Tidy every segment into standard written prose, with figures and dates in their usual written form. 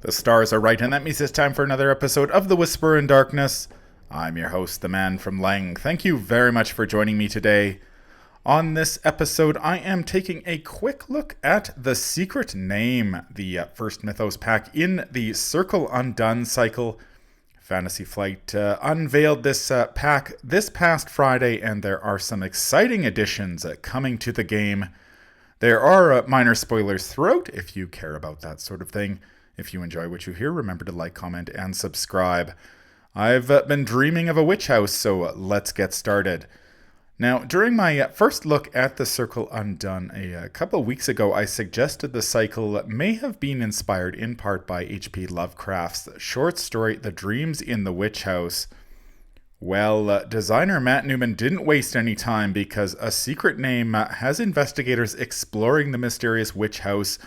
The stars are right, and that means it's time for another episode of The Whisper in Darkness. I'm your host, the man from Lang. Thank you very much for joining me today. On this episode, I am taking a quick look at The Secret Name, the first Mythos pack in the Circle Undone cycle. Fantasy Flight unveiled this pack this past Friday, and there are some exciting additions coming to the game. There are minor spoilers throughout, if you care about that sort of thing. If you enjoy what you hear, remember to like, comment, and subscribe. I've been dreaming of a witch house, so let's get started. Now, during my first look at the Circle Undone a couple of weeks ago, I suggested the cycle may have been inspired in part by H.P. Lovecraft's short story, The Dreams in the Witch House. Well, designer Matt Newman didn't waste any time because A Secret Name has investigators exploring the mysterious witch house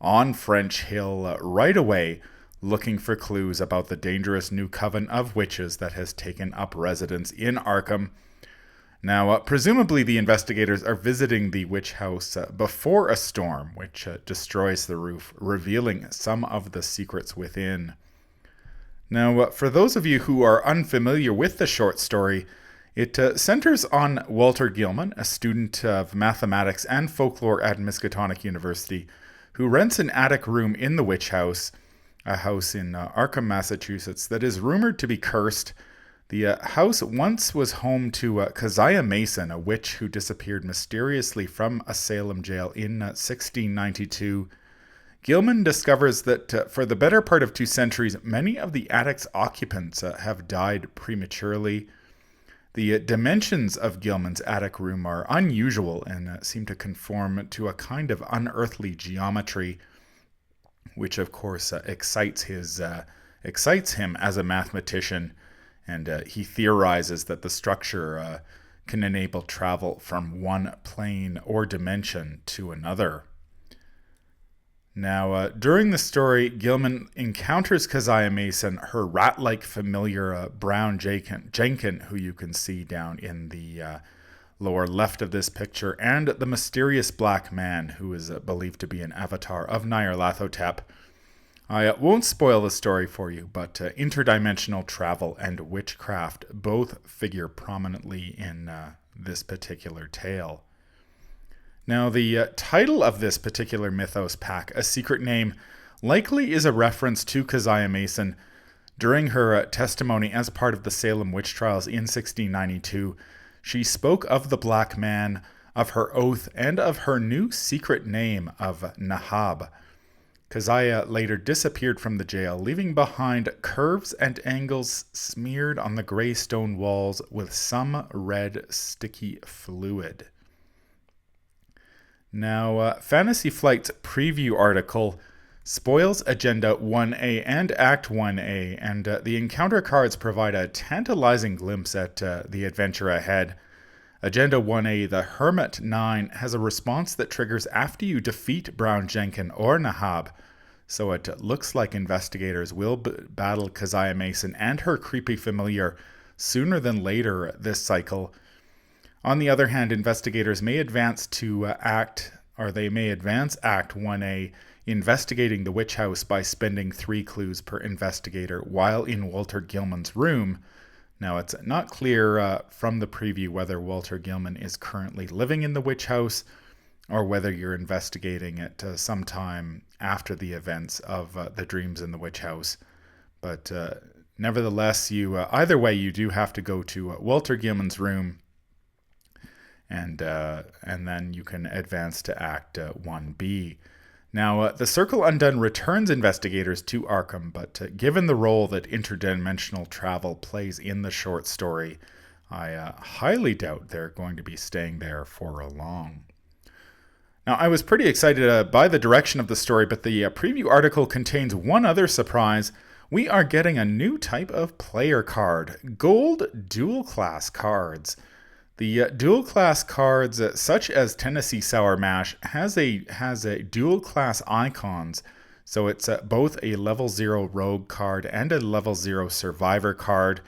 on French Hill right away, looking for clues about the dangerous new coven of witches that has taken up residence in Arkham. Now, presumably the investigators are visiting the witch house before a storm, which destroys the roof, revealing some of the secrets within. Now, for those of you who are unfamiliar with the short story, it centers on Walter Gilman, a student of mathematics and folklore at Miskatonic University, who rents an attic room in the witch house, a house in Arkham, Massachusetts, that is rumored to be cursed. The house once was home to Keziah Mason, a witch who disappeared mysteriously from a Salem jail in 1692. Gilman discovers that for the better part of 2 centuries, many of the attic's occupants have died prematurely. The dimensions of Gilman's attic room are unusual and seem to conform to a kind of unearthly geometry, which of course excites him as a mathematician, and he theorizes that the structure can enable travel from one plane or dimension to another. Now, during the story, Gilman encounters Keziah Mason, her rat-like familiar Brown Jenkin, who you can see down in the lower left of this picture, and the mysterious black man, who is believed to be an avatar of Nyarlathotep. I won't spoil the story for you, but interdimensional travel and witchcraft both figure prominently in this particular tale. Now, the title of this particular Mythos pack, A Secret Name, likely is a reference to Keziah Mason. During her testimony as part of the Salem witch trials in 1692, she spoke of the black man, of her oath, and of her new secret name of Nahab. Keziah later disappeared from the jail, leaving behind curves and angles smeared on the gray stone walls with some red sticky fluid. Now, Fantasy Flight's preview article spoils Agenda 1A and Act 1A, and the encounter cards provide a tantalizing glimpse at the adventure ahead. Agenda 1A, the Hermit 9, has a response that triggers after you defeat Brown Jenkin or Nahab, so it looks like investigators will battle Keziah Mason and her creepy familiar sooner than later this cycle. On the other hand, investigators may advance Act 1A, investigating the witch house by spending 3 clues per investigator while in Walter Gilman's room. Now, it's not clear from the preview whether Walter Gilman is currently living in the witch house or whether you're investigating it sometime after the events of the Dreams in the Witch House. But nevertheless, either way, you do have to go to Walter Gilman's room, and then you can advance to Act 1B. Now, the Circle Undone returns investigators to Arkham, but given the role that interdimensional travel plays in the short story, I highly doubt they're going to be staying there for long. Now, I was pretty excited by the direction of the story, but the preview article contains one other surprise. We are getting a new type of player card, gold dual-class cards. The dual-class cards, such as Tennessee Sour Mash, has a dual-class icons, so it's both a level 0 rogue card and a level 0 survivor card.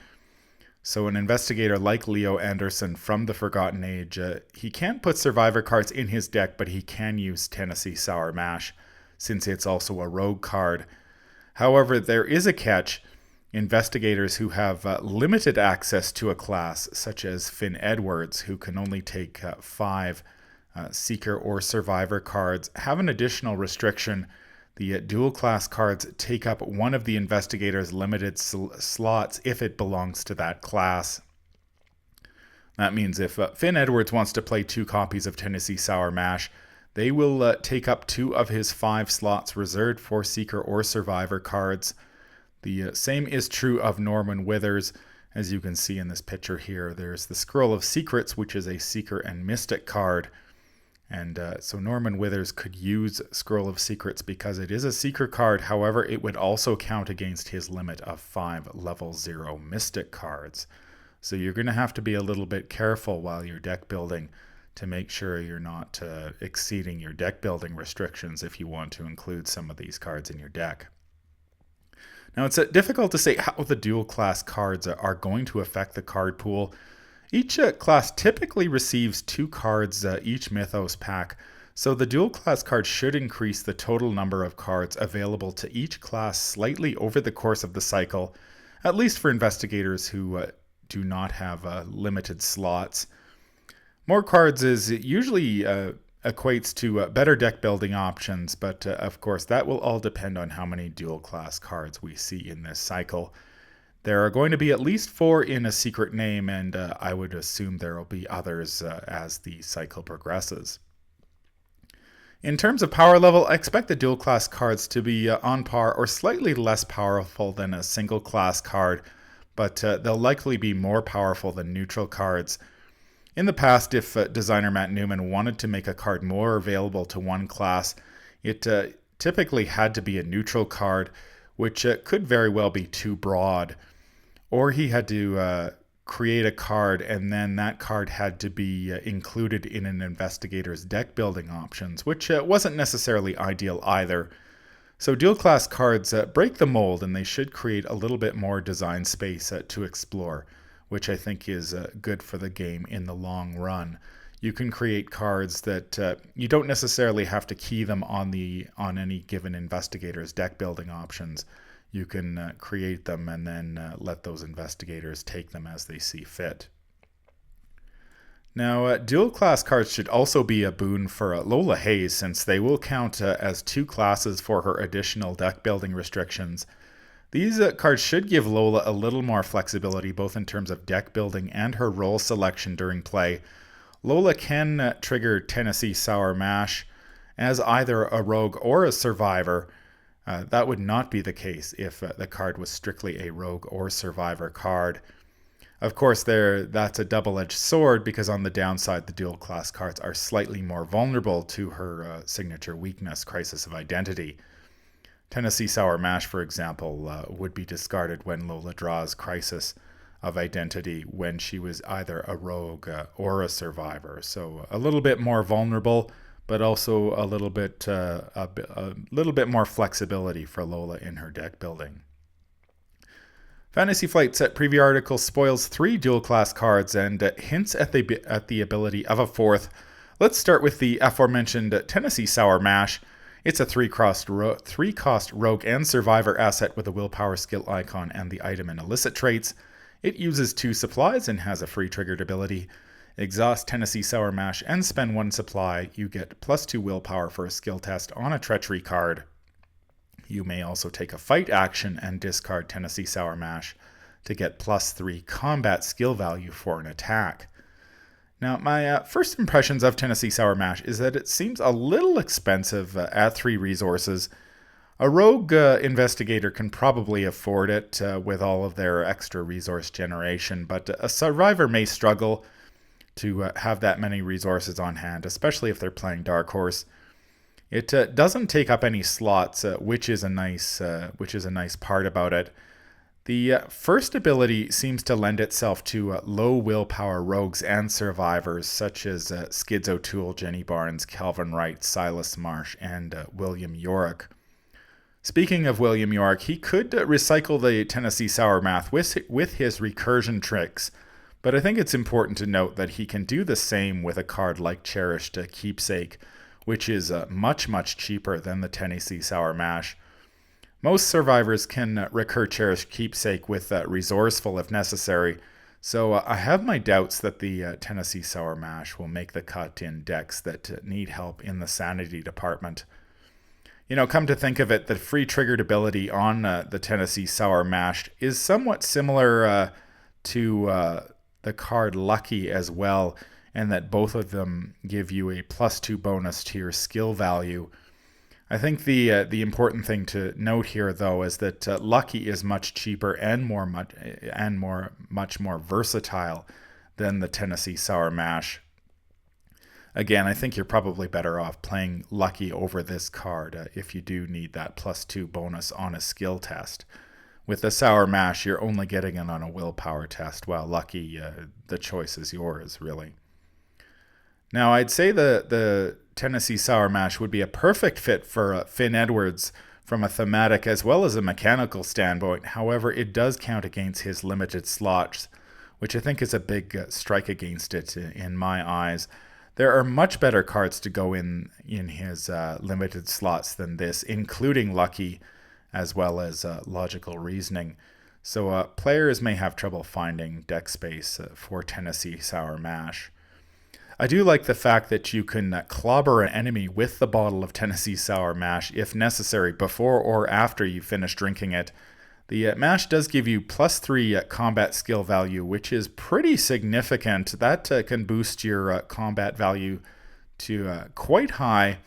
So an investigator like Leo Anderson from the Forgotten Age, he can't put survivor cards in his deck, but he can use Tennessee Sour Mash, since it's also a rogue card. However, there is a catch. Investigators who have limited access to a class, such as Finn Edwards, who can only take 5 Seeker or Survivor cards, have an additional restriction. The dual class cards take up one of the investigator's limited slots if it belongs to that class. That means if Finn Edwards wants to play 2 copies of Tennessee Sour Mash, they will take up 2 of his 5 slots reserved for Seeker or Survivor cards. The same is true of Norman Withers. As you can see in this picture here, there's the Scroll of Secrets, which is a Seeker and Mystic card. And so Norman Withers could use Scroll of Secrets because it is a Seeker card. However, it would also count against his limit of 5 level 0 Mystic cards. So you're going to have to be a little bit careful while you're deck building to make sure you're not exceeding your deck building restrictions if you want to include some of these cards in your deck. Now, it's difficult to say how the dual class cards are going to affect the card pool. Each class typically receives 2 cards each Mythos pack, so the dual class cards should increase the total number of cards available to each class slightly over the course of the cycle, at least for investigators who do not have limited slots. More cards is usually equates to better deck building options, but of course that will all depend on how many dual class cards we see in this cycle. There are going to be at least 4 in a secret name, and I would assume there will be others as the cycle progresses. In terms of power level, I expect the dual class cards to be on par or slightly less powerful than a single class card, but they'll likely be more powerful than neutral cards. In the past, if designer Matt Newman wanted to make a card more available to one class, it typically had to be a neutral card, which could very well be too broad. Or he had to create a card, and then that card had to be included in an investigator's deck building options, which wasn't necessarily ideal either. So dual class cards break the mold, and they should create a little bit more design space to explore, which I think is good for the game in the long run. You can create cards that you don't necessarily have to key them on any given investigator's deck building options. You can create them and then let those investigators take them as they see fit. Now, dual class cards should also be a boon for Lola Hayes, since they will count as 2 classes for her additional deck building restrictions. These cards should give Lola a little more flexibility, both in terms of deck building and her role selection during play. Lola can trigger Tennessee Sour Mash as either a rogue or a survivor. That would not be the case if the card was strictly a rogue or survivor card. Of course, that's a double-edged sword, because on the downside, the dual class cards are slightly more vulnerable to her signature weakness, Crisis of Identity. Tennessee Sour Mash, for example, would be discarded when Lola draws Crisis of Identity when she was either a rogue or a survivor. So a little bit more vulnerable, but also a little bit more flexibility for Lola in her deck building. Fantasy Flight set preview article spoils 3 dual class cards and hints at the ability of a 4th. Let's start with the aforementioned Tennessee Sour Mash. It's a 3-cost rogue and survivor asset with a willpower skill icon and the item and illicit traits. It uses 2 supplies and has a free triggered ability. Exhaust Tennessee Sour Mash and spend 1 supply. You get +2 willpower for a skill test on a treachery card. You may also take a fight action and discard Tennessee Sour Mash to get +3 combat skill value for an attack. Now, my first impressions of Tennessee Sour Mash is that it seems a little expensive at 3 resources. A rogue investigator can probably afford it with all of their extra resource generation, but a survivor may struggle to have that many resources on hand, especially if they're playing Dark Horse. It doesn't take up any slots, which is a nice part about it. The first ability seems to lend itself to low willpower rogues and survivors, such as Skids O'Toole, Jenny Barnes, Calvin Wright, Silas Marsh, and William Yorick. Speaking of William Yorick, he could recycle the Tennessee Sour Math with his recursion tricks, but I think it's important to note that he can do the same with a card like Cherished Keepsake, which is much cheaper than the Tennessee Sour Mash. Most survivors can recur Cherished Keepsake with Resourceful if necessary, so I have my doubts that the Tennessee Sour Mash will make the cut in decks that need help in the sanity department. Come to think of it, the free triggered ability on the Tennessee Sour Mash is somewhat similar to the card Lucky as well, and that both of them give you a +2 bonus to your skill value. I think the important thing to note here, though, is that Lucky is much cheaper and much more versatile than the Tennessee Sour Mash. Again, I think you're probably better off playing Lucky over this card if you do need that +2 bonus on a skill test. With the Sour Mash, you're only getting it on a willpower test, while Lucky, the choice is yours, really. Now, I'd say the Tennessee Sour Mash would be a perfect fit for Finn Edwards from a thematic as well as a mechanical standpoint. However, it does count against his limited slots, which I think is a big strike against it in my eyes. There are much better cards to go in his limited slots than this, including Lucky as well as Logical Reasoning. So players may have trouble finding deck space for Tennessee Sour Mash. I do like the fact that you can clobber an enemy with the bottle of Tennessee Sour Mash if necessary, before or after you finish drinking it. The mash does give you +3 combat skill value, which is pretty significant. That can boost your combat value to quite high.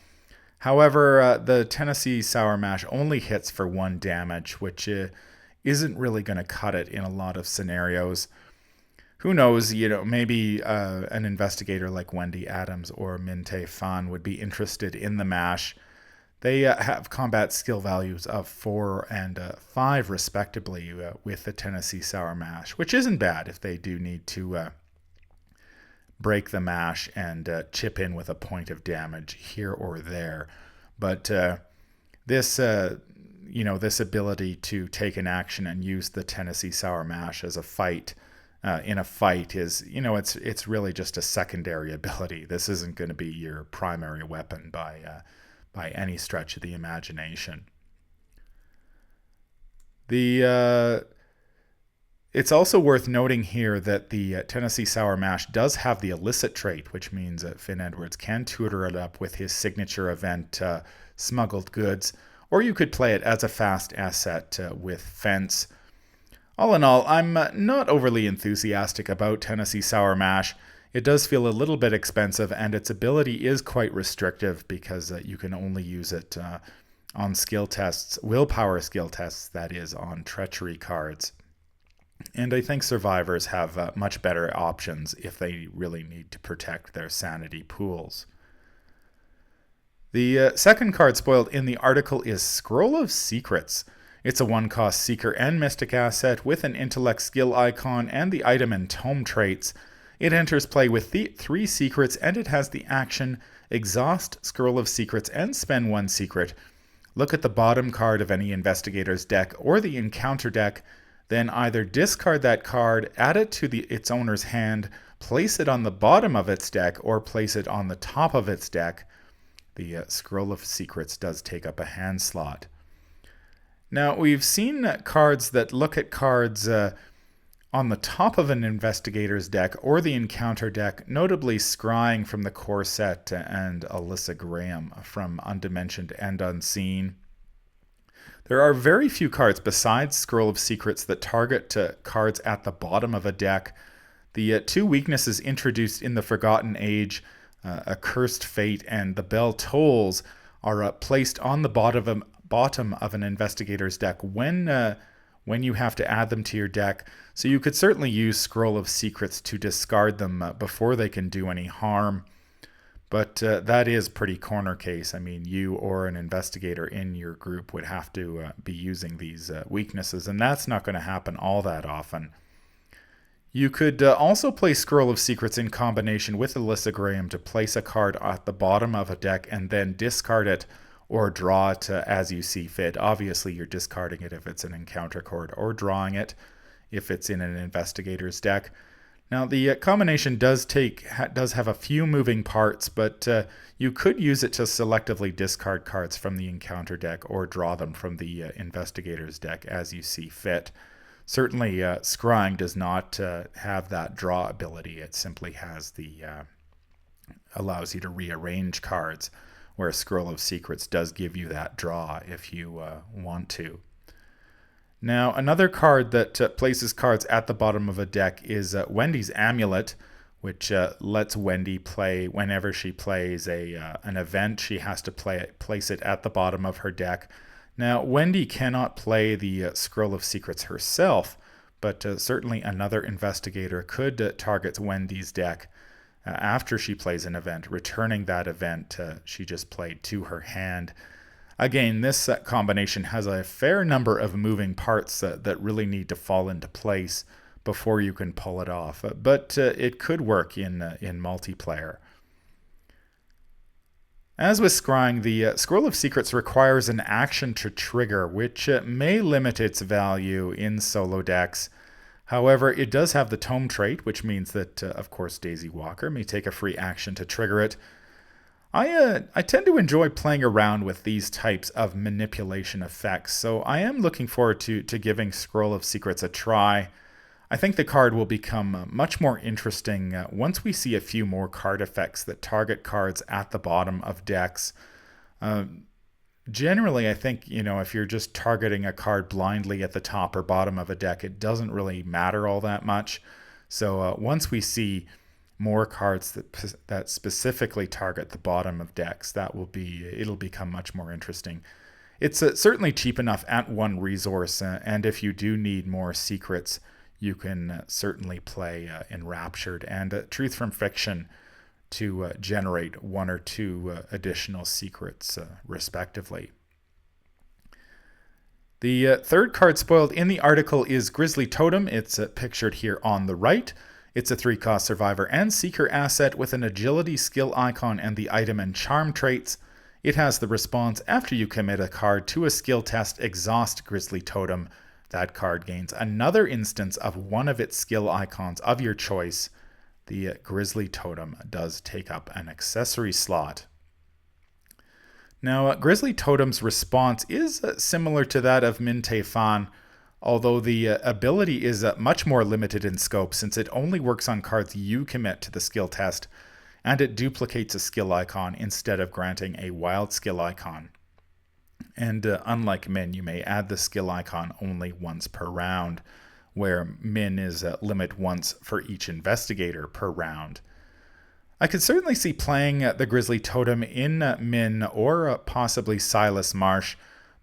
However, the Tennessee Sour Mash only hits for 1 damage, which isn't really going to cut it in a lot of scenarios. Who knows, maybe an investigator like Wendy Adams or Minte Fan would be interested in the mash. They have combat skill values of 4 and 5 respectively with the Tennessee Sour Mash, which isn't bad if they do need to break the mash and chip in with a point of damage here or there. But this ability to take an action and use the Tennessee Sour Mash as a fight in a fight is, it's really just a secondary ability. This isn't going to be your primary weapon by any stretch of the imagination. It's also worth noting here that the Tennessee Sour Mash does have the illicit trait, which means that Finn Edwards can tutor it up with his signature event, Smuggled Goods, or you could play it as a fast asset with Fence. All in all, I'm not overly enthusiastic about Tennessee Sour Mash. It does feel a little bit expensive, and its ability is quite restrictive because you can only use it on skill tests, willpower skill tests, that is, on treachery cards. And I think survivors have much better options if they really need to protect their sanity pools. The second card spoiled in the article is Scroll of Secrets. It's a 1-cost Seeker and Mystic asset with an Intellect skill icon and the item and tome traits. It enters play with 3 secrets, and it has the action Exhaust Scroll of Secrets and spend 1 secret. Look at the bottom card of any investigator's deck or the encounter deck, then either discard that card, add it to its owner's hand, place it on the bottom of its deck, or place it on the top of its deck. The Scroll of Secrets does take up a hand slot. Now, we've seen cards that look at cards on the top of an investigator's deck or the encounter deck, notably Scrying from the core set and Alyssa Graham from Undimensioned and Unseen. There are very few cards besides Scroll of Secrets that target cards at the bottom of a deck. The 2 weaknesses introduced in the Forgotten Age, Accursed Fate and The Bell Tolls, are placed on the bottom of an investigator's deck when you have to add them to your deck. So you could certainly use Scroll of Secrets to discard them before they can do any harm. But that is pretty corner case. I mean, you or an investigator in your group would have to be using these weaknesses, and that's not going to happen all that often. You could also play Scroll of Secrets in combination with Alyssa Graham to place a card at the bottom of a deck and then discard it or draw it as you see fit. Obviously, you're discarding it if it's an encounter card, or drawing it if it's in an investigator's deck. Now, the combination does have a few moving parts, but you could use it to selectively discard cards from the encounter deck or draw them from the investigator's deck as you see fit. Certainly, Scrying does not have that draw ability. It simply has allows you to rearrange cards, where Scroll of Secrets does give you that draw if you want to. Now, another card that places cards at the bottom of a deck is Wendy's Amulet, which lets Wendy play whenever she plays an event. She has to place it at the bottom of her deck. Now, Wendy cannot play the Scroll of Secrets herself, but certainly another investigator could target Wendy's deck after she plays an event, returning that event she just played to her hand. Again, this combination has a fair number of moving parts that really need to fall into place before you can pull it off, but it could work in multiplayer. As with Scrying, the Scroll of Secrets requires an action to trigger, which may limit its value in solo decks. However, it does have the Tome trait, which means that, of course, Daisy Walker may take a free action to trigger it. I tend to enjoy playing around with these types of manipulation effects, so I am looking forward to giving Scroll of Secrets a try. I think the card will become much more interesting once we see a few more card effects that target cards at the bottom of decks. Generally, I think, if you're just targeting a card blindly at the top or bottom of a deck, it doesn't really matter all that much. So once we see more cards that specifically target the bottom of decks, it'll become much more interesting. It's certainly cheap enough at one resource, and if you do need more secrets, you can certainly play Enraptured and Truth from Fiction to generate one or two additional secrets, respectively. The third card spoiled in the article is Grizzly Totem. It's pictured here on the right. It's a 3-cost survivor and seeker asset with an agility skill icon and the item and charm traits. It has the response after you commit a card to a skill test, exhaust Grizzly Totem. That card gains another instance of one of its skill icons of your choice. The Grizzly Totem does take up an accessory slot. Now, Grizzly Totem's response is similar to that of Min Te Fan, although the ability is much more limited in scope since it only works on cards you commit to the skill test, and it duplicates a skill icon instead of granting a wild skill icon. And unlike Min, you may add the skill icon only once per round, where Min is limit once for each investigator per round. I could certainly see playing the Grizzly Totem in Min or possibly Silas Marsh,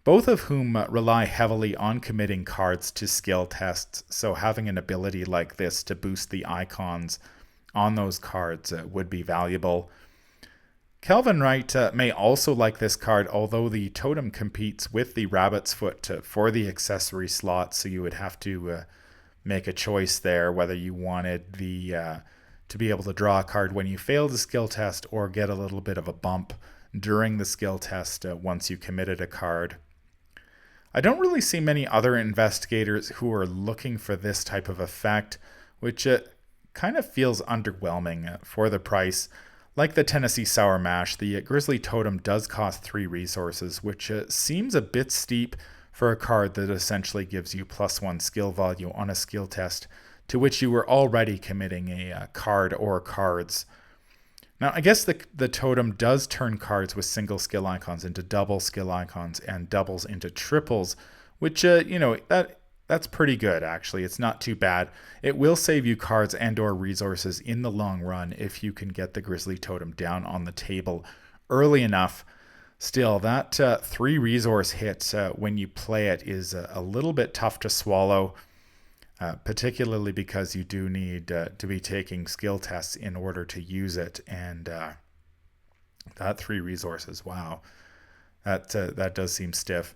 both of whom rely heavily on committing cards to skill tests, so having an ability like this to boost the icons on those cards would be valuable. Calvin Wright may also like this card, although the Totem competes with the Rabbit's Foot for the accessory slot, so you would have to make a choice there whether you wanted to be able to draw a card when you fail the skill test or get a little bit of a bump during the skill test once you committed a card. I don't really see many other investigators who are looking for this type of effect, which kind of feels underwhelming for the price. Like the Tennessee Sour Mash, the Grizzly Totem does cost 3 resources, which seems a bit steep for a card that essentially gives you +1 skill value on a skill test to which you were already committing a card or cards. Now, I guess the Totem does turn cards with single skill icons into double skill icons and doubles into triples, which, that's pretty good, actually. It's not too bad. It will save you cards and or resources in the long run if you can get the Grizzly Totem down on the table early enough. Still, that 3 resource hit when you play it is a little bit tough to swallow, particularly because you do need to be taking skill tests in order to use it. And that 3 resources, wow, that does seem stiff.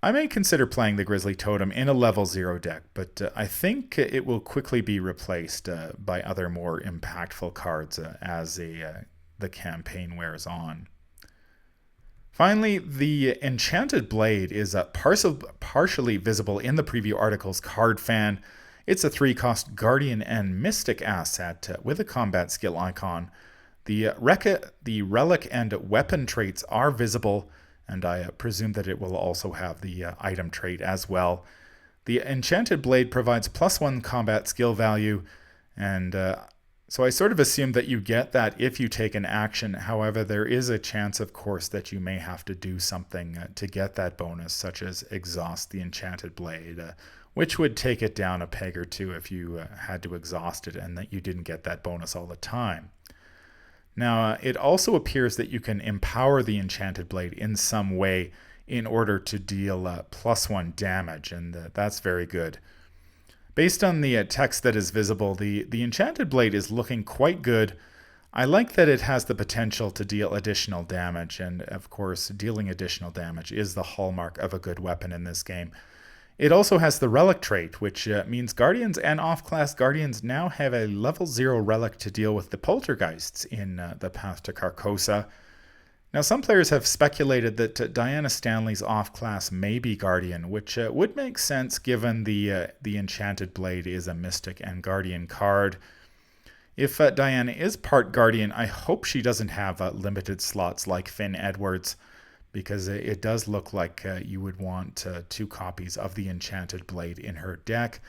I may consider playing the Grizzly Totem in a level 0 deck, but I think it will quickly be replaced by other more impactful cards as the campaign wears on. Finally, the Enchanted Blade is partially visible in the preview article's card fan. It's a 3-cost Guardian and Mystic asset with a combat skill icon. The relic and weapon traits are visible, and I presume that it will also have the item trait as well. The Enchanted Blade provides +1 combat skill value, and so I sort of assume that you get that if you take an action. However, there is a chance, of course, that you may have to do something to get that bonus, such as exhaust the Enchanted Blade, which would take it down a peg or two if you had to exhaust it and that you didn't get that bonus all the time. Now, it also appears that you can empower the Enchanted Blade in some way in order to deal +1 damage, and that's very good. Based on the text that is visible, the Enchanted Blade is looking quite good. I like that it has the potential to deal additional damage, and of course, dealing additional damage is the hallmark of a good weapon in this game. It also has the Relic trait, which means Guardians and off-class Guardians now have a level 0 Relic to deal with the Poltergeists in the Path to Carcosa. Now, some players have speculated that Diana Stanley's off-class may be Guardian, which would make sense given the Enchanted Blade is a Mystic and Guardian card. If Diana is part Guardian, I hope she doesn't have limited slots like Finn Edwards, because it does look like you would want 2 copies of the Enchanted Blade in her deck,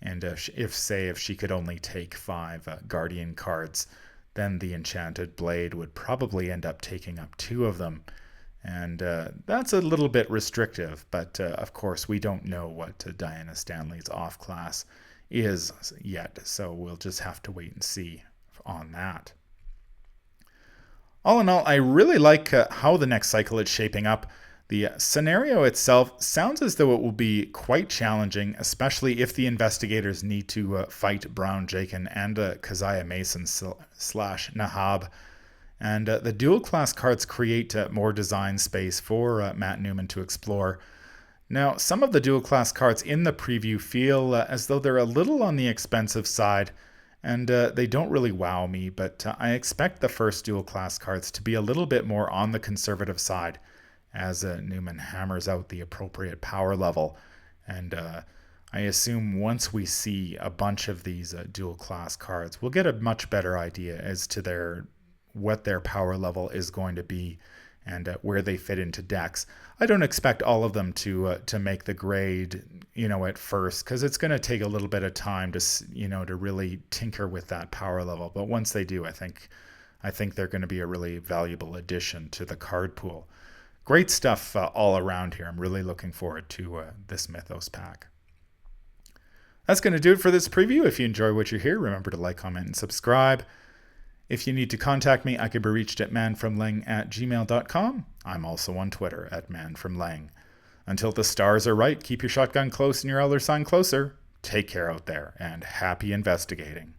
and if she could only take 5 Guardian cards, then the Enchanted Blade would probably end up taking up 2 of them. And that's a little bit restrictive, but of course we don't know what Diana Stanley's off-class is yet, so we'll just have to wait and see on that. All in all, I really like how the next cycle is shaping up. The scenario itself sounds as though it will be quite challenging, especially if the investigators need to fight Brown Jakin and Keziah Mason / Nahab. And the dual class cards create more design space for Matt Newman to explore. Now, some of the dual class cards in the preview feel as though they're a little on the expensive side, and they don't really wow me, but I expect the first dual class cards to be a little bit more on the conservative side as Newman hammers out the appropriate power level. And I assume once we see a bunch of these dual class cards, we'll get a much better idea as to what their power level is going to be and where they fit into decks. I don't expect all of them to make the grade, at first, because it's going to take a little bit of time to really tinker with that power level. But once they do, I think they're going to be a really valuable addition to the card pool. Great stuff all around here. I'm really looking forward to this Mythos pack. That's going to do it for this preview. If you enjoy what you hear, remember to like, comment, and subscribe. If you need to contact me, I can be reached at manfromlang@gmail.com. I'm also on Twitter at manfromlang. Until the stars are right, keep your shotgun close and your elder sign closer. Take care out there, and happy investigating.